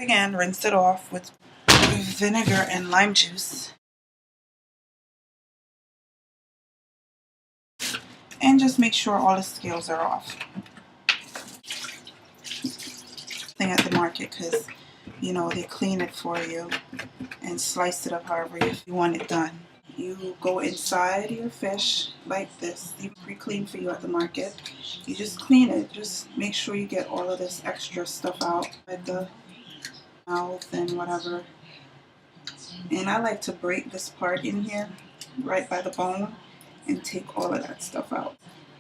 Again, rinse it off with vinegar and lime juice. And just make sure all the scales are off. Thing at the market, because you know they clean it for you and slice it up however you want it done. You go inside your fish like this. You pre-clean for you at the market. You just clean it. Just make sure you get all of this extra stuff out at the mouth and whatever. And I like to break this part in here right by the bone and take all of that stuff out.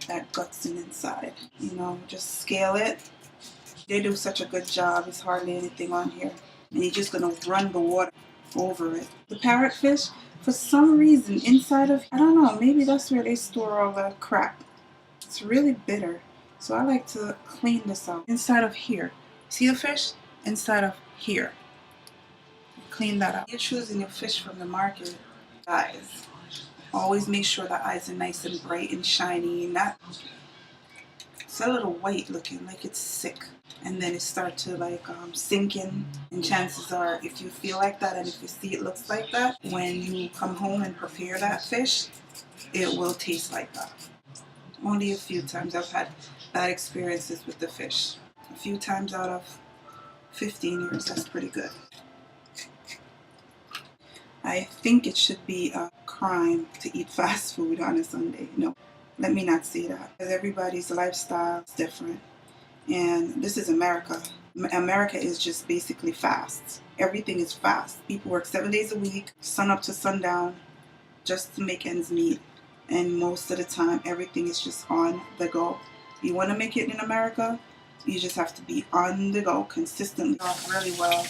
That guts in inside. You know, just scale it. They do such a good job. There's hardly anything on here. And you're just going to run the water over it. The parrotfish, for some reason, inside of, I don't know, maybe that's where they store all the crap. It's really bitter. So I like to clean this out. Inside of here. See the fish? Inside of here. Clean that out. You're choosing your fish from the market. Eyes. Always make sure the eyes are nice and bright and shiny. Not, it's a little white looking, like it's sick. And then it starts to like sink in. And chances are, if you feel like that and if you see it looks like that, when you come home and prepare that fish, it will taste like that. Only a few times I've had bad experiences with the fish. A few times out of 15 years, that's pretty good. I think it should be a crime to eat fast food on a Sunday. No, let me not say that. Because everybody's lifestyle is different. And this is America. America is just basically fast. Everything is fast. People work 7 days a week, sun up to sundown, just to make ends meet. And most of the time, everything is just on the go. You want to make it in America, you just have to be on the go consistently. Really well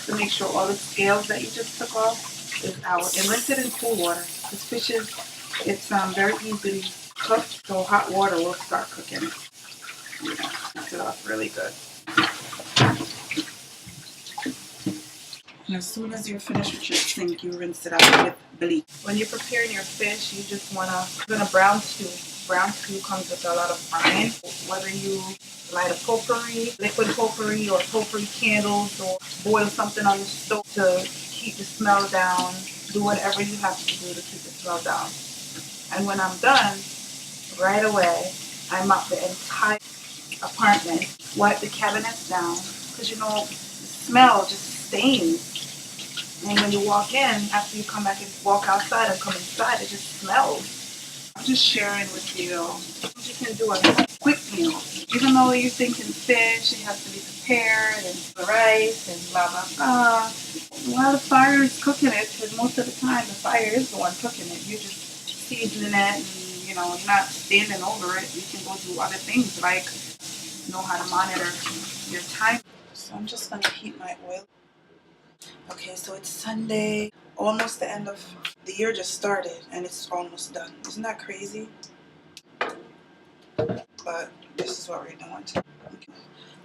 to make sure all the scales that you just took off is out. And rinse it in cool water. This fish is, it's very easily cooked, so hot water will start cooking it. Yeah, rinse it off really good. And as soon as you're finished with your sink, you rinse it out with bleach. When you're preparing your fish, you just want to brown stew. Brown stew comes with a lot of brine. Whether you light a potpourri, liquid potpourri, or potpourri candles, or boil something on the stove to keep the smell down. Do whatever you have to do to keep the smell down. And when I'm done, right away, I mop the entire apartment, wipe the cabinets down, because you know, the smell just stains. And when you walk in, after you come back and walk outside and come inside, it just smells. I'm just sharing with you what you can do a quick meal. Even though you're thinking fish, it has to be prepared, and the rice, and blah, blah, blah. While the fire is cooking it, because most of the time the fire is the one cooking it. You're just seasoning it, and you know, you're not standing over it. You can go do other things like know how to monitor your time. So I'm just going to heat my oil. Okay, so it's Sunday, almost the end of the year just started, and it's almost done. Isn't that crazy? But this is what we're doing today.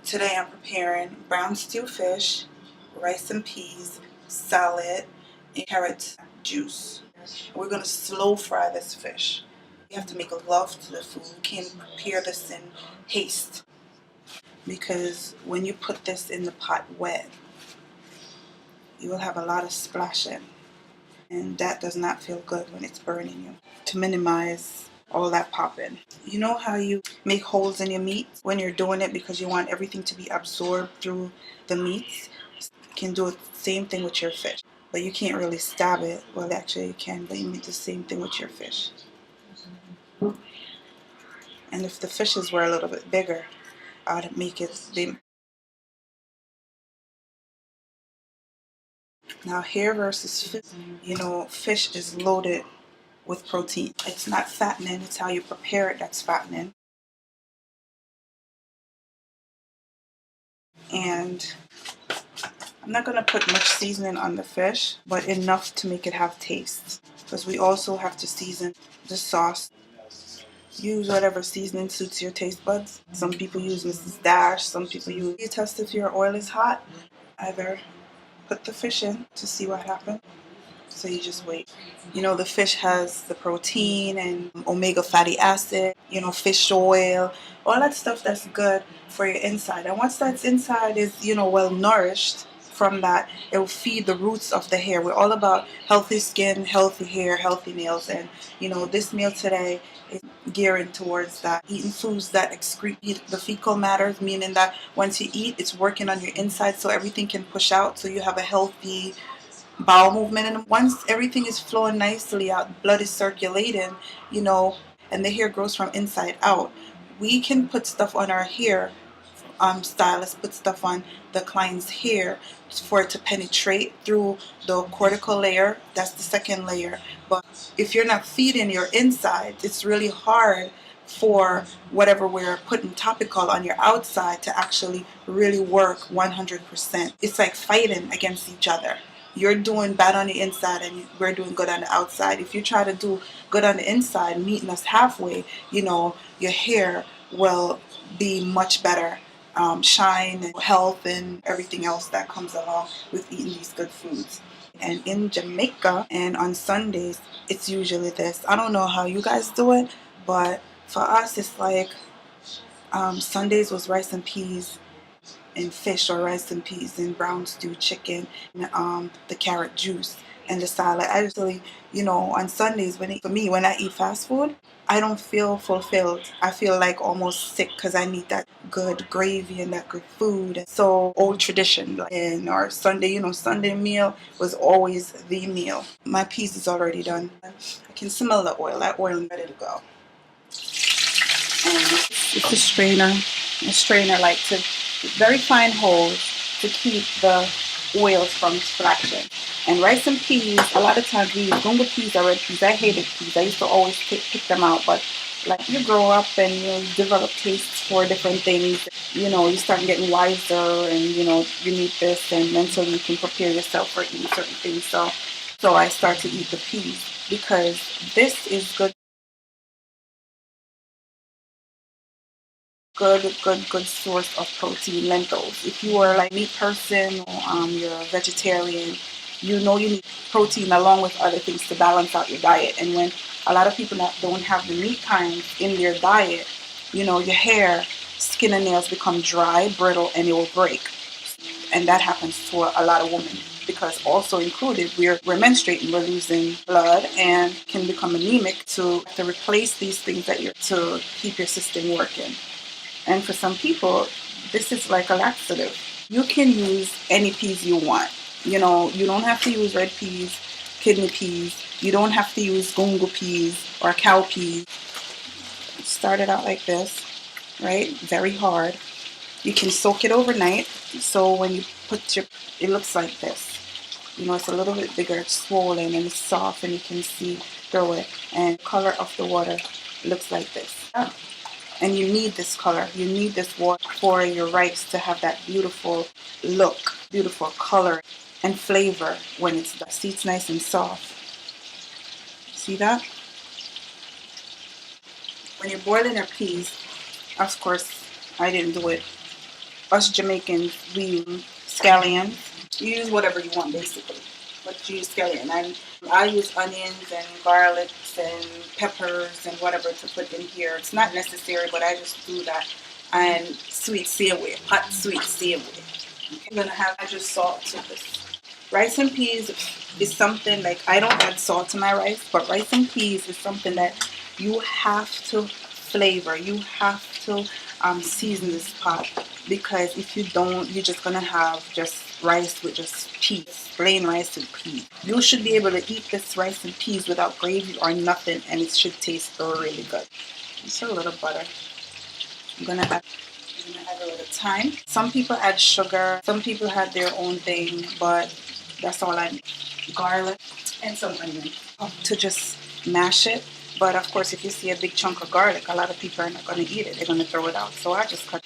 Today I'm preparing brown stew fish, rice and peas, salad, and carrot juice. We're going to slow fry this fish. You have to make love to the food. You can't prepare this in haste, because when you put this in the pot wet, you will have a lot of splashing, and that does not feel good when it's burning you. To minimize all that popping. You know how you make holes in your meat when you're doing it because you want everything to be absorbed through the meats? You can do the same thing with your fish, but you can't really stab it. Well, actually you can, but you make the same thing with your fish. And if the fishes were a little bit bigger, I'd make it big. Now here versus fish, you know, fish is loaded with protein. It's not fattening, it's how you prepare it that's fattening. And I'm not going to put much seasoning on the fish, but enough to make it have taste. Because we also have to season the sauce. Use whatever seasoning suits your taste buds. Some people use Mrs. Dash, some people use... You test if your oil is hot. Either put the fish in to see what happens. So you just wait. You know, the fish has the protein and omega fatty acid, you know, fish oil, all that stuff that's good for your inside. And once that's inside is, you know, well nourished from that, it will feed the roots of the hair. We're all about healthy skin, healthy hair, healthy nails. And, you know, this meal today is gearing towards that. Eating foods that excrete the fecal matters, meaning that once you eat, it's working on your inside so everything can push out so you have a healthy bowel movement. And once everything is flowing nicely out, blood is circulating, you know, and the hair grows from inside out. We can put stuff on our hair. Stylists put stuff on the client's hair for it to penetrate through the cortical layer. That's the second layer. But if you're not feeding your inside, it's really hard for whatever we're putting topical on your outside to actually really work 100%. It's like fighting against each other. You're doing bad on the inside and we're doing good on the outside. If you try to do good on the inside, meeting us halfway, you know, your hair will be much better. Shine and health and everything else that comes along with eating these good foods. And in Jamaica and on Sundays, it's usually this. I don't know how you guys do it, but for us, it's like Sundays was rice and peas and fish, or rice and peas and brown stew chicken, and the carrot juice and the salad. I actually, you know, on Sundays, for me, when I eat fast food, I don't feel fulfilled. I feel like almost sick because I need that good gravy and that good food. So old tradition, and our Sunday, you know, Sunday meal was always the meal. My peas is already done. I can smell the oil. That oil is ready to go. And it's a strainer. A strainer like to very fine holes to keep the oils from splashing. And rice and peas, a lot of times we use gungo peas or red peas. I hated peas. I used to always pick them out. But like you grow up and you develop tastes for different things. You know, you start getting wiser and, you know, you need this and mentally you can prepare yourself for eating certain things. So I start to eat the peas because this is good source of protein. Lentils. If you are like a meat person or you're a vegetarian, you know you need protein along with other things to balance out your diet. And when a lot of people that don't have the meat kinds in their diet, you know, your hair, skin and nails become dry, brittle, and it will break. And that happens to a lot of women because also included, we're menstruating, we're losing blood and can become anemic to replace these things to keep your system working. And for some people, this is like a laxative. You can use any peas you want. You know, you don't have to use red peas, kidney peas. You don't have to use gungo peas or cow peas. Start it out like this, right? Very hard. You can soak it overnight. So when you it looks like this. You know, it's a little bit bigger, it's swollen and it's soft and you can see through it. And color of the water looks like this. And you need this color. You need this water for your rice to have that beautiful look, beautiful color and flavor when it's done. See, it's nice and soft. See that? When you're boiling your peas, of course, I didn't do it. Us Jamaicans, we use scallions. You use whatever you want, basically. But you use scallion. And I use onions and garlics and peppers and whatever to put in here. It's not necessary, but I just do that. And sweet savory, hot sweet savory. Okay. I'm going to add just salt to this. Rice and peas is something like, I don't add salt to my rice, but rice and peas is something that you have to flavor. You have to season this pot. Because if you don't, you're just going to have just rice with just peas, plain rice and peas. You should be able to eat this rice and peas without gravy or nothing, and it should taste really good. Just a little butter. I'm going to add a little thyme. Some people add sugar. Some people have their own thing, but that's all I need. Garlic and some onion to just mash it. But of course, if you see a big chunk of garlic, a lot of people are not going to eat it. They're going to throw it out. So I just cut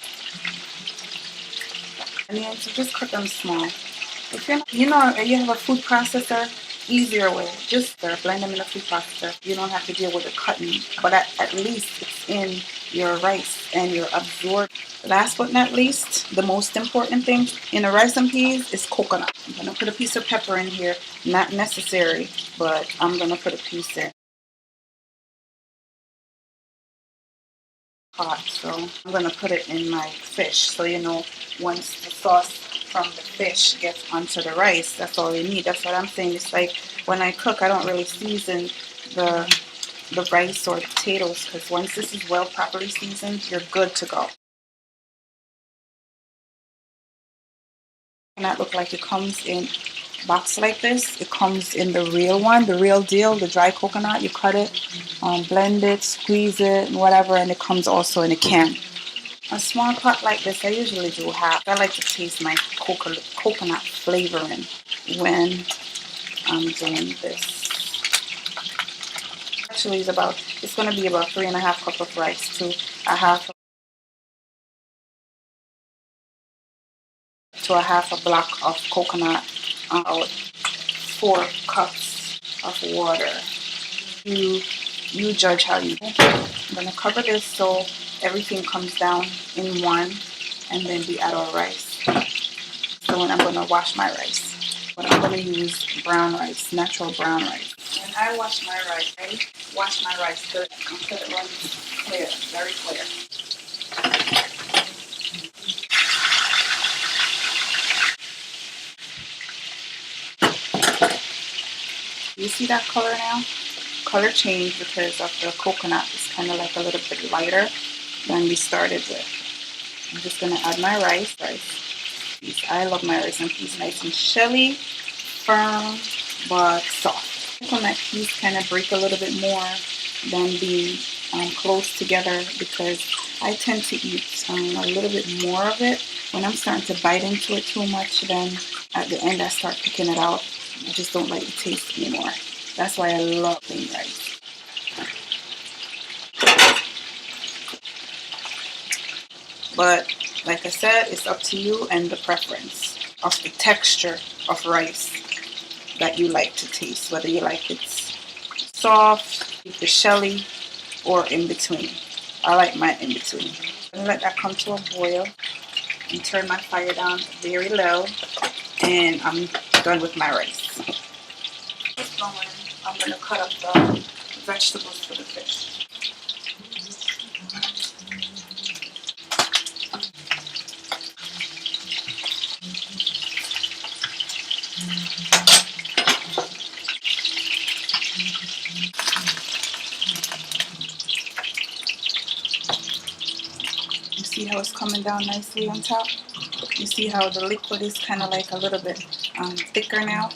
onions, so just cut them small. If you're not, you have a food processor, easier way. Just blend them in a food processor. You don't have to deal with the cutting, but at least it's in your rice and your absorb. Last but not least, the most important thing in the rice and peas is coconut. I'm gonna put a piece of pepper in here, not necessary, but I'm gonna put a piece in. Hot, so I'm gonna put it in my fish. So once the sauce from the fish gets onto the rice, that's all you need. That's what I'm saying. It's like when I cook, I don't really season the rice or potatoes, because once this is well properly seasoned, you're good to go. Not look like it comes in box like this. It comes in the real one, the real deal, the dry coconut. You cut it, blend it, squeeze it, and whatever, and it comes also in a can. A small pot like this, I usually do half. I like to taste my coconut flavoring when I'm doing this. Actually, it's going to be about 3.5 cups of rice to a half a block of coconut, about 4 cups of water. You judge how you. I'm going to cover this so everything comes down in one, and then we add our rice. So when I'm going to wash my rice, but I'm going to use brown rice, natural brown rice. When I wash my rice good until it runs clear, very clear. You see that color now? Color change because of the coconut. It's kind of like a little bit lighter than we started with. I'm just going to add my rice. I love my rice and peas nice and shelly, firm, but soft. Coconut peas kind of break a little bit more than being close together, because I tend to eat a little bit more of it. When I'm starting to bite into it too much, then at the end I start picking it out. I just don't like the taste anymore. That's why I love plain rice. But like I said, it's up to you and the preference of the texture of rice that you like to taste, whether you like it soft, the shelly, or in between. I like my in between. I'm gonna let that come to a boil and turn my fire down very low, and I'm done with my rice. I'm gonna cut up the vegetables for the fish. You see how it's coming down nicely on top? You see how the liquid is kind of like a little bit thicker now?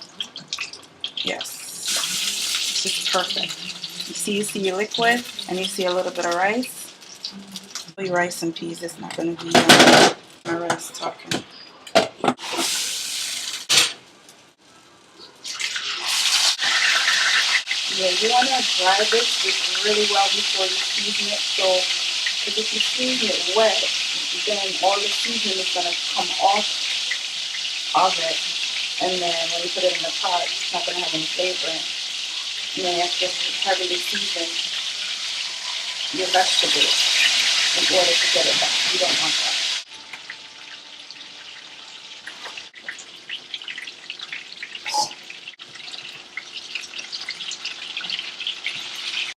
Yes, this is perfect. You see your liquid, and you see a little bit of rice. Your rice and peas is not going to be my rice talking. Yeah, you want to dry this really well before you season it. So, because if you season it wet, then all the seasoning is going to come off of it. And then when you put it in the pot, it's not going to have any flavor in it. And then you have to heavily season your vegetables in order to get it back. You don't want that.